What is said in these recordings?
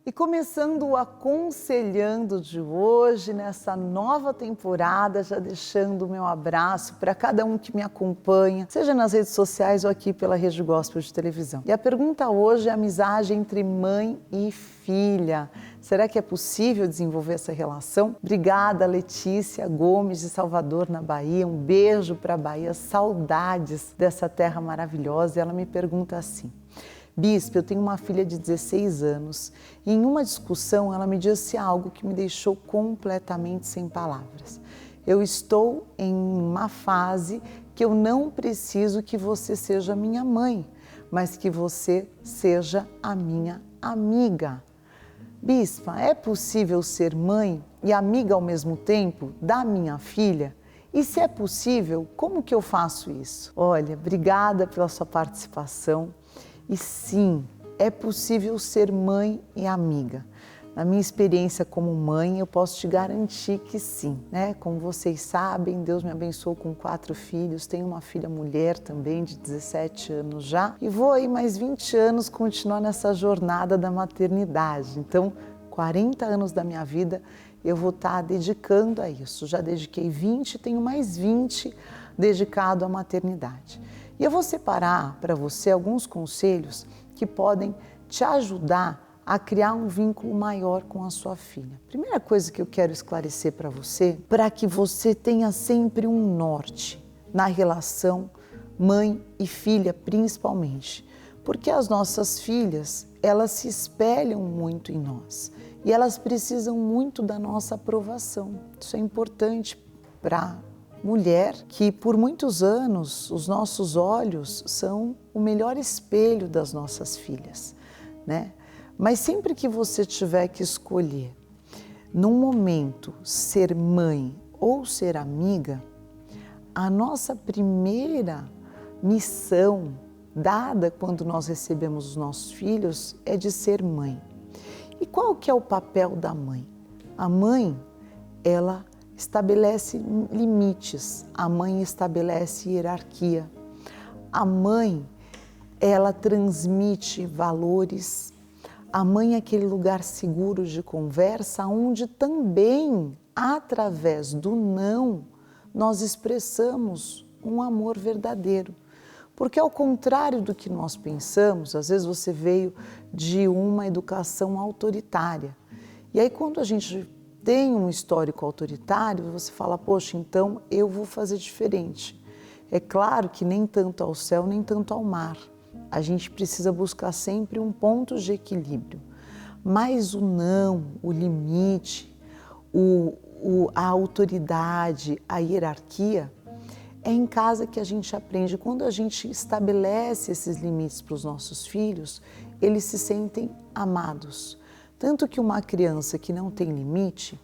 E começando o Aconselhando de hoje, nessa nova temporada, já deixando o meu abraço para cada um que me acompanha, seja nas redes sociais ou aqui pela Rede Gospel de televisão. E a pergunta hoje é a amizade entre mãe e filha. Será que é possível desenvolver essa relação? Obrigada, Letícia Gomes, de Salvador, na Bahia. Um beijo para a Bahia, saudades dessa terra maravilhosa. E ela me pergunta assim: Bispo, eu tenho uma filha de 16 anos e em uma discussão ela me disse algo que me deixou completamente sem palavras. Eu estou em uma fase que eu não preciso que você seja minha mãe, mas que você seja a minha amiga. Bispa, é possível ser mãe e amiga ao mesmo tempo da minha filha? E se é possível, como que eu faço isso? Olha, obrigada pela sua participação. E sim, é possível ser mãe e amiga. Na minha experiência como mãe, eu posso te garantir que sim, né? Como vocês sabem, Deus me abençoou com 4 filhos, tenho uma filha mulher também de 17 anos já e vou aí mais 20 anos continuar nessa jornada da maternidade. Então, 40 anos da minha vida eu vou estar dedicando a isso. Já dediquei 20, tenho mais 20 dedicado à maternidade. E eu vou separar para você alguns conselhos que podem te ajudar a criar um vínculo maior com a sua filha. Primeira coisa que eu quero esclarecer para você, para que você tenha sempre um norte na relação mãe e filha, principalmente. Porque as nossas filhas, elas se espelham muito em nós e elas precisam muito da nossa aprovação. Isso é importante para mulher, que por muitos anos os nossos olhos são o melhor espelho das nossas filhas, né? Mas sempre que você tiver que escolher, num momento, ser mãe ou ser amiga, a nossa primeira missão dada quando nós recebemos os nossos filhos é de ser mãe. E qual que é o papel da mãe? A mãe, ela estabelece limites, a mãe estabelece hierarquia. A mãe, ela transmite valores. A mãe é aquele lugar seguro de conversa onde também, através do não, nós expressamos um amor verdadeiro. Porque ao contrário do que nós pensamos, às vezes você veio de uma educação autoritária. E aí quando a gente tem um histórico autoritário, você fala, poxa, então eu vou fazer diferente. É claro que nem tanto ao céu, nem tanto ao mar. A gente precisa buscar sempre um ponto de equilíbrio. Mas o não, o limite, a autoridade, a hierarquia, é em casa que a gente aprende. Quando a gente estabelece esses limites para os nossos filhos, eles se sentem amados. Tanto que uma criança que não tem limite,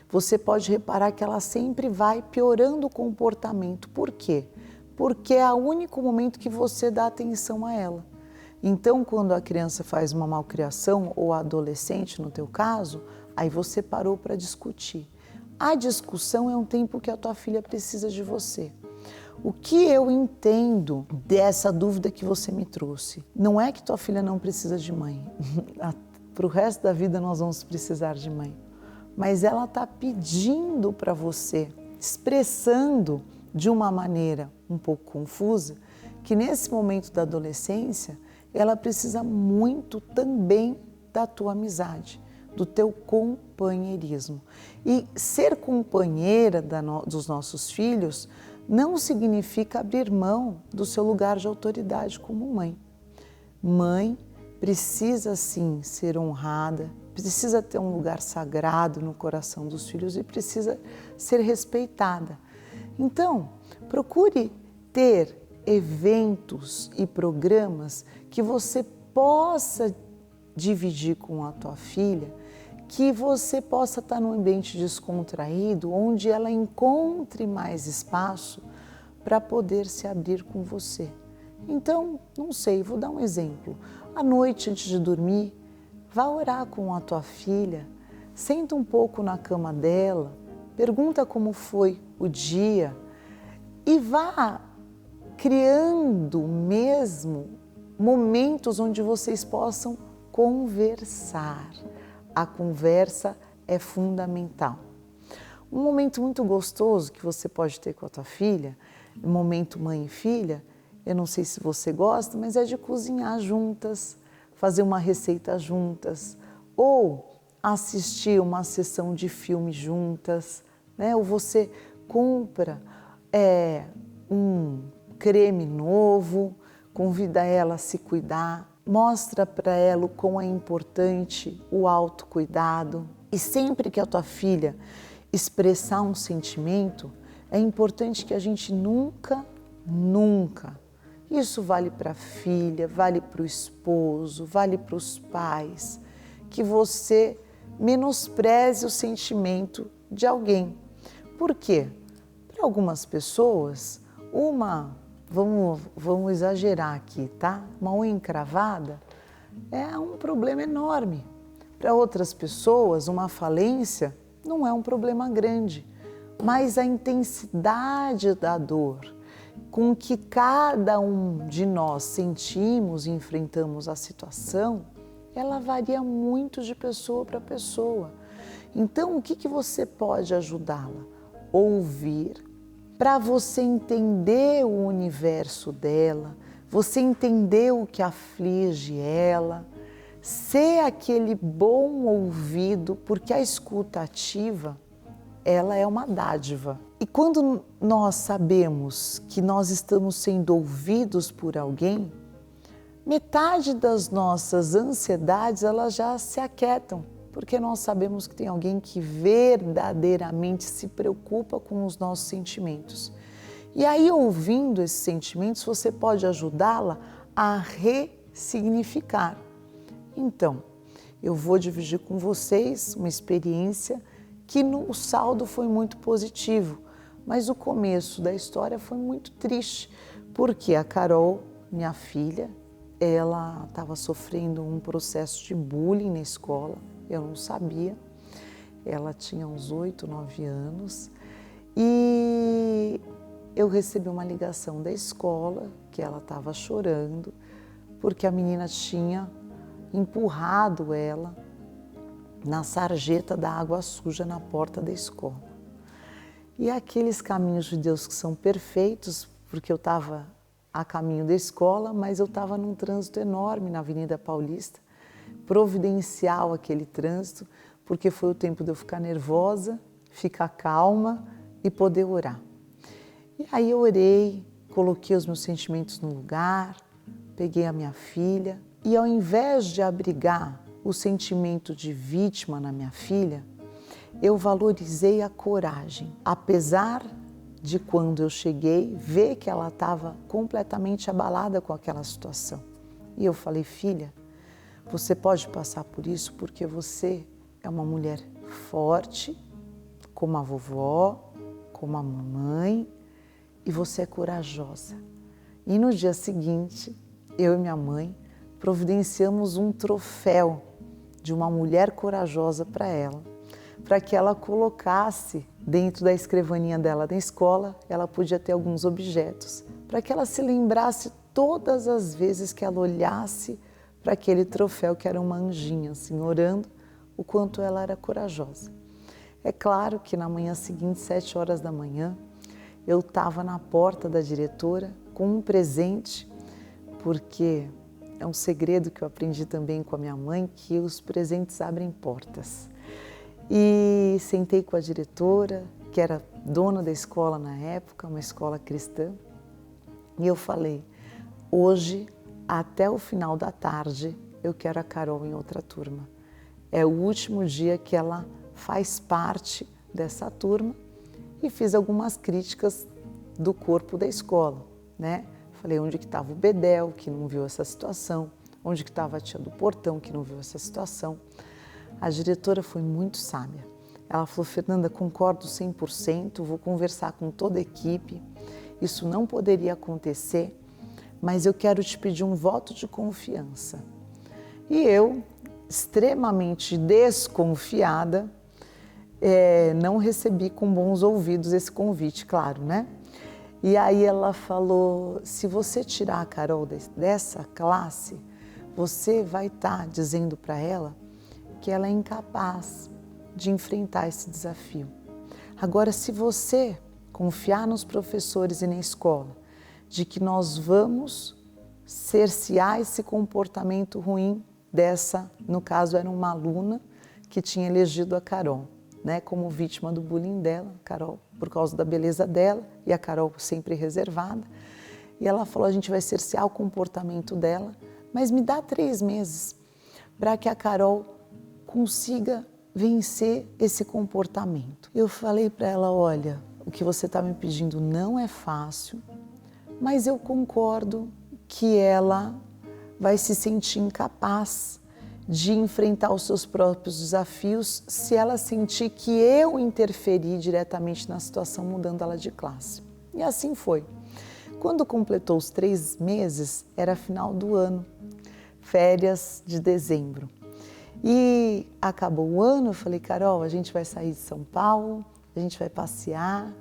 você pode reparar que ela sempre vai piorando o comportamento. Por quê? Porque é o único momento que você dá atenção a ela. Então, quando a criança faz uma malcriação, ou a adolescente no teu caso, aí você parou para discutir. A discussão é um tempo que a tua filha precisa de você. O que eu entendo dessa dúvida que você me trouxe? Não é que tua filha não precisa de mãe. Para o resto da vida nós vamos precisar de mãe. Mas ela está pedindo para você, expressando de uma maneira um pouco confusa, que nesse momento da adolescência, ela precisa muito também da tua amizade, do teu companheirismo. E ser companheira dos nossos filhos não significa abrir mão do seu lugar de autoridade como mãe. Mãe precisa sim ser honrada, precisa ter um lugar sagrado no coração dos filhos e precisa ser respeitada. Então, procure ter eventos e programas que você possa dividir com a tua filha, que você possa estar num ambiente descontraído, onde ela encontre mais espaço para poder se abrir com você. Então, não sei, vou dar um exemplo. À noite, antes de dormir, vá orar com a tua filha, senta um pouco na cama dela, pergunta como foi o dia e vá criando mesmo momentos onde vocês possam conversar. A conversa é fundamental. Um momento muito gostoso que você pode ter com a tua filha, um momento mãe e filha, eu não sei se você gosta, mas é de cozinhar juntas, fazer uma receita juntas, ou assistir uma sessão de filme juntas, né? Ou você compra um creme novo, convida ela a se cuidar, mostra para ela o quão é importante o autocuidado. E sempre que a tua filha expressar um sentimento, é importante que a gente nunca, isso vale para a filha, vale para o esposo, vale para os pais, que você menospreze o sentimento de alguém. Por quê? Para algumas pessoas, vamos exagerar aqui, tá? Uma unha encravada é um problema enorme. Para outras pessoas, uma falência não é um problema grande, mas a intensidade da dor com que cada um de nós sentimos e enfrentamos a situação, ela varia muito de pessoa para pessoa. Então, o que você pode ajudá-la? Ouvir, para você entender o universo dela, você entender o que aflige ela, ser aquele bom ouvido, porque a escuta ativa, ela é uma dádiva. E quando nós sabemos que nós estamos sendo ouvidos por alguém, metade das nossas ansiedades elas já se aquietam, porque nós sabemos que tem alguém que verdadeiramente se preocupa com os nossos sentimentos. E aí, ouvindo esses sentimentos, você pode ajudá-la a ressignificar. Então, eu vou dividir com vocês uma experiência que o saldo foi muito positivo, mas o começo da história foi muito triste, porque a Carol, minha filha, ela estava sofrendo um processo de bullying na escola, eu não sabia, ela tinha uns 8, 9 anos e eu recebi uma ligação da escola que ela estava chorando porque a menina tinha empurrado ela na sarjeta da água suja na porta da escola. E aqueles caminhos de Deus que são perfeitos, porque eu estava a caminho da escola, mas eu estava num trânsito enorme na Avenida Paulista, providencial aquele trânsito, porque foi o tempo de eu ficar nervosa, ficar calma e poder orar. E aí eu orei, coloquei os meus sentimentos no lugar, peguei a minha filha e ao invés de abrigar o sentimento de vítima na minha filha, eu valorizei a coragem, apesar de quando eu cheguei, ver que ela estava completamente abalada com aquela situação. E eu falei, filha, você pode passar por isso porque você é uma mulher forte, como a vovó, como a mamãe, e você é corajosa. E no dia seguinte, eu e minha mãe providenciamos um troféu de uma mulher corajosa para que ela colocasse dentro da escrivaninha dela na escola, ela podia ter alguns objetos, para que ela se lembrasse todas as vezes que ela olhasse para aquele troféu que era uma anjinha, assim, orando o quanto ela era corajosa. É claro que na manhã seguinte, 7 horas da manhã, eu estava na porta da diretora com um presente, porque é um segredo que eu aprendi também com a minha mãe, que os presentes abrem portas. E sentei com a diretora, que era dona da escola na época, uma escola cristã, e eu falei, hoje, até o final da tarde, eu quero a Carol em outra turma. É o último dia que ela faz parte dessa turma e fiz algumas críticas do corpo da escola, né? Falei onde que estava o Bedel, que não viu essa situação, onde que estava a tia do portão, que não viu essa situação. A diretora foi muito sábia. Ela falou, Fernanda, concordo 100%, vou conversar com toda a equipe, isso não poderia acontecer, mas eu quero te pedir um voto de confiança. E eu, extremamente desconfiada, não recebi com bons ouvidos esse convite, claro, né? E aí ela falou, se você tirar a Carol dessa classe, você vai estar dizendo para ela porque ela é incapaz de enfrentar esse desafio. Agora, se você confiar nos professores e na escola de que nós vamos cercear esse comportamento ruim dessa, no caso era uma aluna que tinha elegido a Carol, né, como vítima do bullying dela, Carol, por causa da beleza dela, e a Carol sempre reservada. E ela falou, a gente vai cercear o comportamento dela, mas me dá 3 meses para que a Carol consiga vencer esse comportamento. Eu falei para ela, olha, o que você está me pedindo não é fácil, mas eu concordo que ela vai se sentir incapaz de enfrentar os seus próprios desafios se ela sentir que eu interferi diretamente na situação, mudando ela de classe. E assim foi. Quando completou os 3 meses, era final do ano, férias de dezembro. E acabou o ano, eu falei, Carol, a gente vai sair de São Paulo, a gente vai passear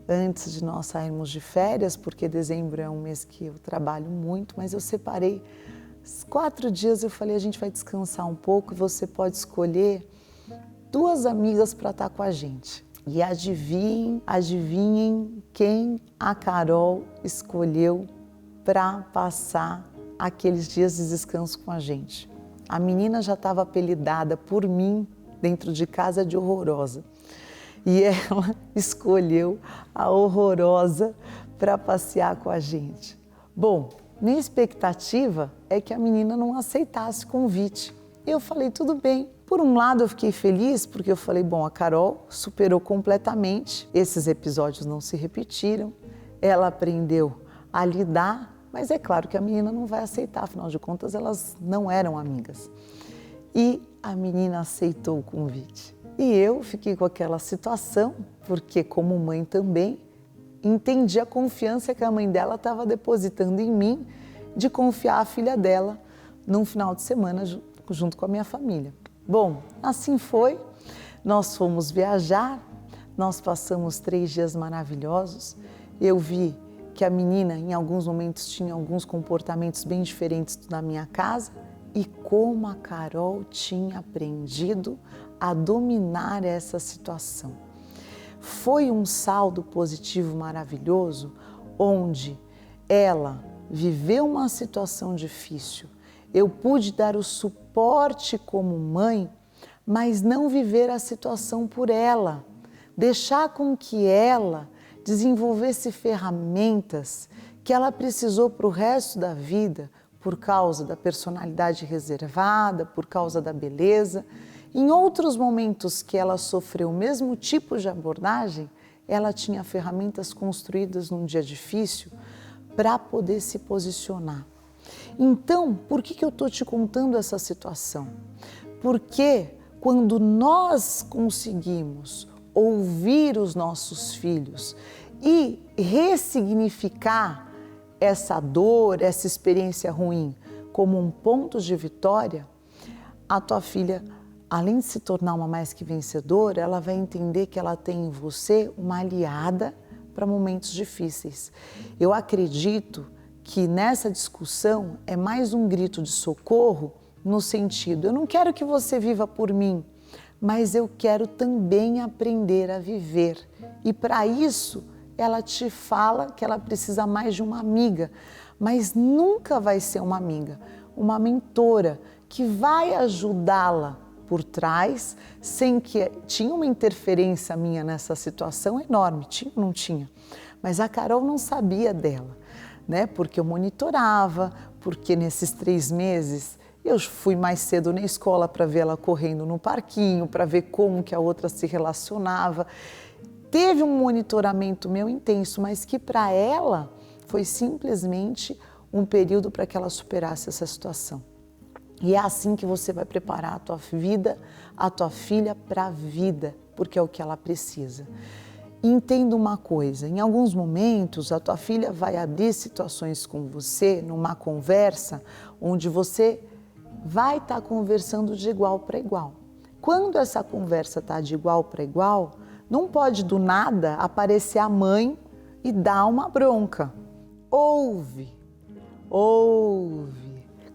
antes de nós sairmos de férias, porque dezembro é um mês que eu trabalho muito, mas eu separei 4 dias, eu falei, a gente vai descansar um pouco e você pode escolher 2 amigas para estar com a gente. E adivinhem quem a Carol escolheu para passar aqueles dias de descanso com a gente. A menina já estava apelidada por mim dentro de casa de horrorosa. E ela escolheu a horrorosa para passear com a gente. Bom, minha expectativa é que a menina não aceitasse o convite. Eu falei, tudo bem. Por um lado, eu fiquei feliz porque eu falei, bom, a Carol superou completamente, esses episódios não se repetiram, ela aprendeu a lidar, mas é claro que a menina não vai aceitar, afinal de contas, elas não eram amigas. E a menina aceitou o convite. E eu fiquei com aquela situação, porque como mãe também, entendi a confiança que a mãe dela estava depositando em mim de confiar a filha dela num final de semana junto com a minha família. Bom, assim foi, nós fomos viajar, nós passamos 3 dias maravilhosos, eu vi que a menina em alguns momentos tinha alguns comportamentos bem diferentes da minha casa e como a Carol tinha aprendido a dominar essa situação. Foi um saldo positivo maravilhoso, onde ela viveu uma situação difícil. Eu pude dar o suporte como mãe, mas não viver a situação por ela. Deixar com que ela desenvolvesse ferramentas que ela precisou para o resto da vida, por causa da personalidade reservada, por causa da beleza. Em outros momentos que ela sofreu o mesmo tipo de abordagem, ela tinha ferramentas construídas num dia difícil para poder se posicionar. Então, por que eu estou te contando essa situação? Porque quando nós conseguimos ouvir os nossos filhos e ressignificar essa dor, essa experiência ruim como um ponto de vitória, a tua filha, além de se tornar uma mais que vencedora, ela vai entender que ela tem em você uma aliada para momentos difíceis. Eu acredito que nessa discussão é mais um grito de socorro no sentido, eu não quero que você viva por mim, mas eu quero também aprender a viver. E para isso, ela te fala que ela precisa mais de uma amiga, mas nunca vai ser uma amiga, uma mentora que vai ajudá-la por trás, sem que tinha uma interferência minha nessa situação enorme, tinha ou não tinha? Mas a Carol não sabia dela, né? Porque eu monitorava, porque nesses 3 meses eu fui mais cedo na escola para ver ela correndo no parquinho, para ver como que a outra se relacionava. Teve um monitoramento meu intenso, mas que para ela foi simplesmente um período para que ela superasse essa situação. E é assim que você vai preparar a tua vida, a tua filha para a vida, porque é o que ela precisa. Entenda uma coisa, em alguns momentos a tua filha vai abrir situações com você numa conversa onde você vai estar conversando de igual para igual. Quando essa conversa está de igual para igual, não pode do nada aparecer a mãe e dar uma bronca. Ouve,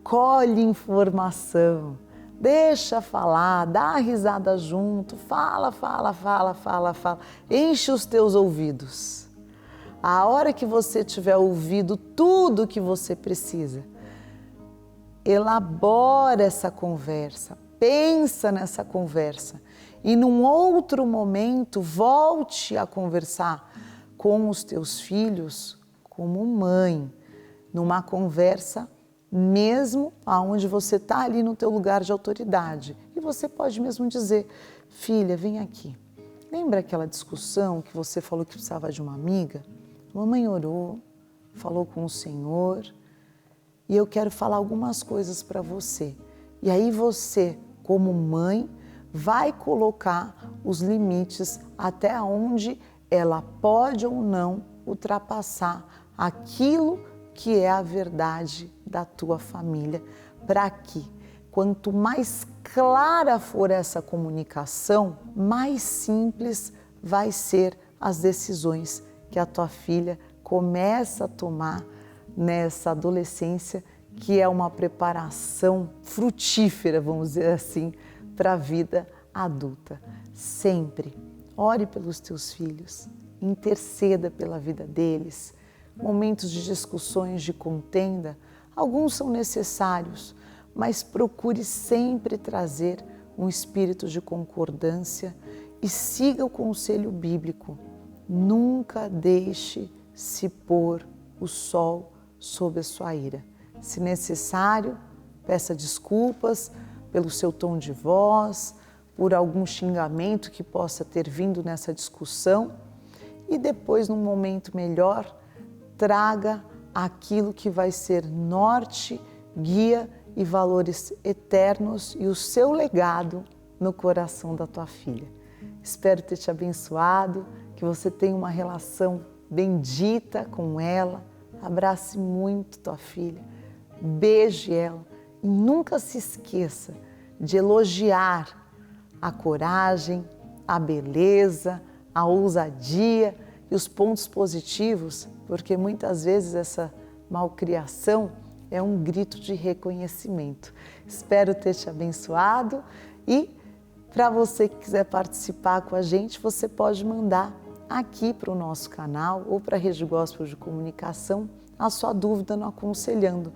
colhe informação, Deixa falar, dá a risada junto, fala, fala, fala, fala, fala. Enche os teus ouvidos. A hora que você tiver ouvido tudo que você precisa, elabora essa conversa, pensa nessa conversa e num outro momento volte a conversar com os teus filhos como mãe, numa conversa mesmo aonde você está ali no teu lugar de autoridade. E você pode mesmo dizer, filha, vem aqui. Lembra aquela discussão que você falou que precisava de uma amiga? Mamãe orou, falou com o Senhor e eu quero falar algumas coisas para você. E aí você, como mãe, vai colocar os limites até onde ela pode ou não ultrapassar aquilo que é a verdade da tua família, para que quanto mais clara for essa comunicação, mais simples vai ser as decisões que a tua filha começa a tomar nessa adolescência, que é uma preparação frutífera, vamos dizer assim, para a vida adulta. Sempre ore pelos teus filhos, interceda pela vida deles. Momentos de discussões, de contenda, alguns são necessários, mas procure sempre trazer um espírito de concordância e siga o conselho bíblico. Nunca deixe se pôr o sol sob a sua ira. Se necessário, peça desculpas pelo seu tom de voz, por algum xingamento que possa ter vindo nessa discussão e depois, num momento melhor, traga aquilo que vai ser norte, guia e valores eternos e o seu legado no coração da tua filha. Espero ter te abençoado, que você tenha uma relação bendita com ela. Abrace muito tua filha, beije ela e nunca se esqueça de elogiar a coragem, a beleza, a ousadia e os pontos positivos, porque muitas vezes essa malcriação é um grito de reconhecimento. Espero ter te abençoado e para você que quiser participar com a gente, você pode mandar aqui para o nosso canal ou para a Rede Gospel de Comunicação a sua dúvida no Aconselhando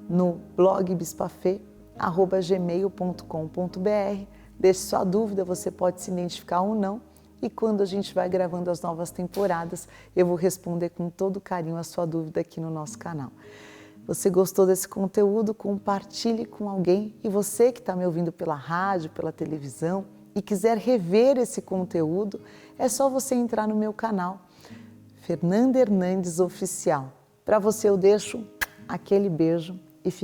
no blog bispafê@gmail.com.br. Deixe sua dúvida, você pode se identificar ou não. E quando a gente vai gravando as novas temporadas, eu vou responder com todo carinho a sua dúvida aqui no nosso canal. Você gostou desse conteúdo? Compartilhe com alguém. E você que está me ouvindo pela rádio, pela televisão e quiser rever esse conteúdo, é só você entrar no meu canal, Fernanda Hernandes Oficial. Para você eu deixo aquele beijo e fique